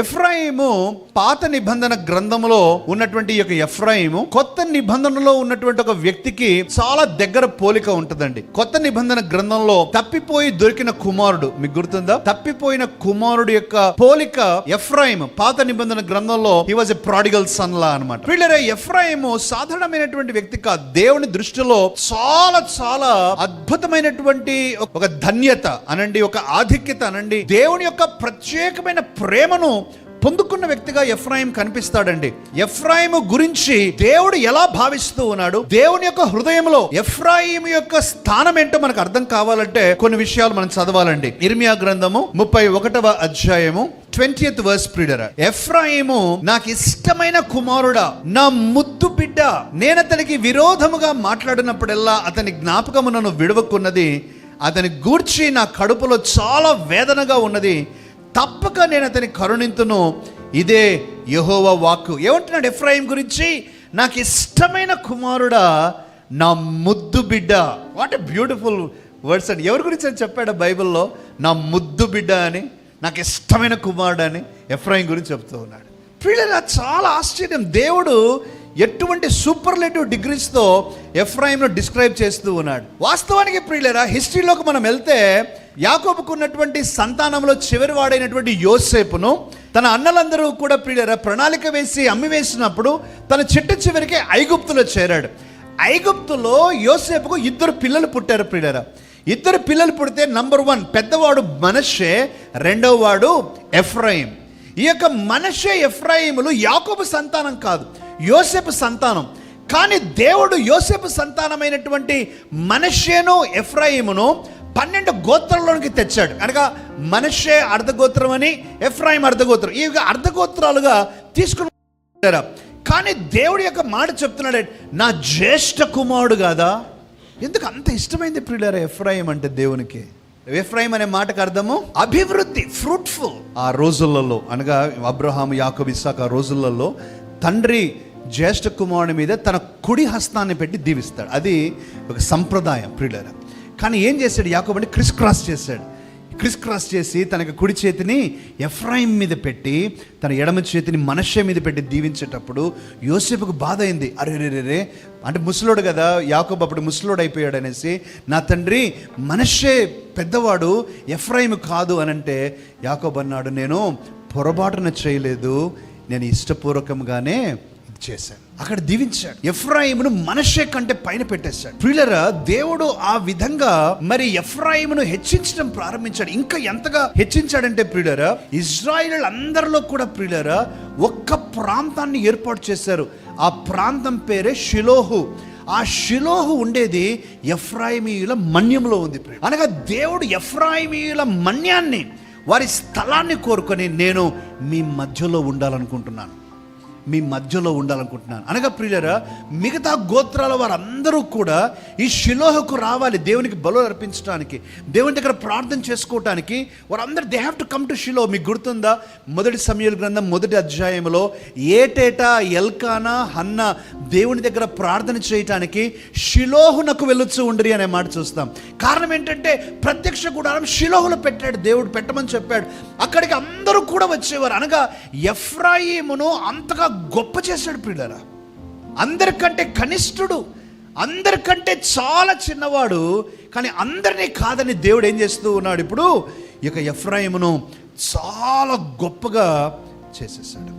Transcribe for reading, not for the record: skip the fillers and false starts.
ఎఫ్రాయిము పాత నిబంధన గ్రంథంలో ఉన్నటువంటి యొక్క ఎఫ్రాయిము కొత్త నిబంధనలో ఉన్నటువంటి ఒక వ్యక్తికి చాలా దగ్గర పోలిక ఉంటుందండి. కొత్త నిబంధన గ్రంథంలో తప్పిపోయి దొరికిన కుమారుడు, మీకు గుర్తుందా? తప్పిపోయిన కుమారుడు యొక్క పోలిక ఎఫ్రాయిము పాత నిబంధన గ్రంథంలో he was a prodigal son లా అన్నమాట. వీళ్ళ ఎఫ్రాయిము సాధారణమైనటువంటి వ్యక్తి కాదు. దేవుని దృష్టిలో చాలా చాలా అద్భుతమైనటువంటి ఒక ధన్యత అనండి, ఒక ఆధిక్యత అనండి, దేవుని యొక్క ప్రత్యేకమైన ప్రేమను పొందుకున్న వ్యక్తిగా ఎఫ్రాయిం కనిపిస్తాడండి. ఎఫ్రాయిము గురించి దేవుడు ఎలా భావిస్తూ ఉన్నాడు, దేవుని యొక్క హృదయంలో ఎఫ్రాయిం యొక్క స్థానం ఏంటో మనకు అర్థం కావాలంటే కొన్ని విషయాలు మనం చదవాలండి. ఇర్మియా గ్రంథము 31వ అధ్యాయము 20th verse ప్రియులారా, ఎఫ్రాయిము నాకు ఇష్టమైన కుమారుడా, నా ముద్దు బిడ్డ, నేను అతనికి విరోధముగా మాట్లాడినప్పుడల్లా అతని జ్ఞాపకము నన్ను విడవకున్నది, అతని గూర్చి నా కడుపులో చాలా వేదనగా ఉన్నది, తప్పక నేను అతని కరుణింతును, ఇదే యెహోవా వాక్కు. ఏమంటున్నాడు ఎఫ్రాయిం గురించి? నాకు ఇష్టమైన కుమారుడా, నా ముద్దు బిడ్డ. వాట్ ఎ బ్యూటిఫుల్ వర్డ్స్ అండి. ఎవరి గురించి అని చెప్పాడు బైబిల్లో? నా ముద్దు బిడ్డ అని, నాకు ఇష్టమైన కుమారుడు అని ఎఫ్రాయిం గురించి చెప్తూ ఉన్నాడు. ప్రియులారా, చాలా ఆశ్చర్యం. దేవుడు ఎటువంటి సూపర్లేటివ్ డిగ్రీస్తో ఎఫ్రాయింను డిస్క్రైబ్ చేస్తూ ఉన్నాడు. వాస్తవానికి ప్రియులారా, హిస్టరీలోకి మనం వెళ్తే యాకోబుకు ఉన్నటువంటి సంతానంలో చివరి వాడైనటువంటి యోసేపును తన అన్నలందరూ కూడా ప్రియులారా ప్రణాళిక వేసి అమ్మివేసినప్పుడు తన చివరికి ఐగుప్తులో చేరాడు. ఐగుప్తులో యోసేపుకు 2 పిల్లలు పుట్టారు ప్రియులారా. 2 పిల్లలు పుడితే నంబర్ 1 పెద్దవాడు మనష్షే, రెండవ వాడు ఎఫ్రాయిం. ఈ యొక్క మనష్షే ఎఫ్రాయిములు యాకోబు సంతానం కాదు, యోసేపు సంతానం. కానీ దేవుడు యోసేపు సంతానమైనటువంటి మనష్షేను ఎఫ్రాయిమును 12 గోత్రాల్లోనికి తెచ్చాడు. అనగా మనష్షే అర్ధగోత్రం అని, ఎఫ్రాయిం అర్ధగోత్రం, ఈ అర్ధగోత్రాలుగా తీసుకుని. కానీ దేవుడి యొక్క మాట చెప్తున్నాడు, నా జ్యేష్ఠ కుమారుడు కాదా? ఎందుకు అంత ఇష్టమైంది ప్రియులారా ఎఫ్రాయిం అంటే దేవునికి? ఎఫ్రాయిం అనే మాటకు అర్థము అభివృద్ధి, ఫ్రూట్ఫుల్. ఆ రోజులలో అనగా అబ్రహాము, యాకోబు, ఇస్సాకు ఆ రోజులలో తండ్రి జ్యేష్ఠ కుమారుని మీద తన కుడి హస్తాన్ని పెట్టి దీవిస్తాడు. అది ఒక సంప్రదాయం ప్రియులారా. కానీ ఏం చేశాడు యాకోబు అంటే క్రిస్ క్రాస్ చేసి తనకు కుడి చేతిని ఎఫ్రాయిం మీద పెట్టి తన ఎడమ చేతిని మనష్షే మీద పెట్టి దీవించేటప్పుడు యోసేపుకు బాధ అయింది. అరే అంటే ముసలోడు కదా యాకోబు, అప్పుడు ముసలోడు అయిపోయాడు అనేసి, నా తండ్రి మనష్షే పెద్దవాడు, ఎఫ్రాయిం కాదు అని అంటే యాకోబు అన్నాడు, నేను పొరపాటున చేయలేదు, నేను ఇష్టపూర్వకంగానే చేశాను. అక్కడ దీవించాడు. ఎఫ్రాయిమును మనష్షే కంటే పైన పెట్టేశాడు. ప్రియులారా, దేవుడు ఆ విధంగా మరి ఎఫ్రాయిమును హెచ్చించడం ప్రారంభించాడు. ఇంకా ఎంతగా హెచ్చించాడంటే ప్రియులారా, ఇజ్రాయేల్ అందరిలో కూడా ప్రియులారా ఒక్క ప్రాంతాన్ని ఏర్పాటు చేశారు. ఆ ప్రాంతం పేరే షిలోహు. ఆ షిలోహు ఉండేది ఎఫ్రాయిమీయుల మన్యంలో ఉంది. అనగా దేవుడు ఎఫ్రాయిమీయుల మన్యాన్ని, వారి స్థలాన్ని కోరుకొని నేను మీ మధ్యలో ఉండాలనుకుంటున్నాను, అనగా ప్రియులారా మిగతా గోత్రాల వారందరూ కూడా ఈ షిలోహుకు రావాలి, దేవునికి బలు అర్పించడానికి, దేవుని దగ్గర ప్రార్థన చేసుకోవటానికి. వారందరూ they have to come to Shiloh. మీకు గుర్తుందా? 1 సమూయేలు గ్రంథం 1వ అధ్యాయంలో ఏటేటా ఎల్కానా, హన్నా దేవుని దగ్గర ప్రార్థన చేయటానికి షిలోహునకు వెళ్ళొచ్చు ఉండిరి అనే మాట చూస్తాం. కారణం ఏంటంటే ప్రత్యక్ష గుడారం షిలోహులో పెట్టాడు, దేవుడు పెట్టమని చెప్పాడు. అక్కడికి అందరూ కూడా వచ్చేవారు. అనగా ఎఫ్రాయిమును అంతగా గొప్ప చేశాడు ప్రియులారా. అందరికంటే కనిష్ఠుడు, అందరికంటే చాలా చిన్నవాడు, కానీ అందరినీ కాదని దేవుడు ఏం చేస్తూ ఉన్నాడు? ఇప్పుడు ఇక ఎఫ్రాయిమును చాలా గొప్పగా చేసేసాడు.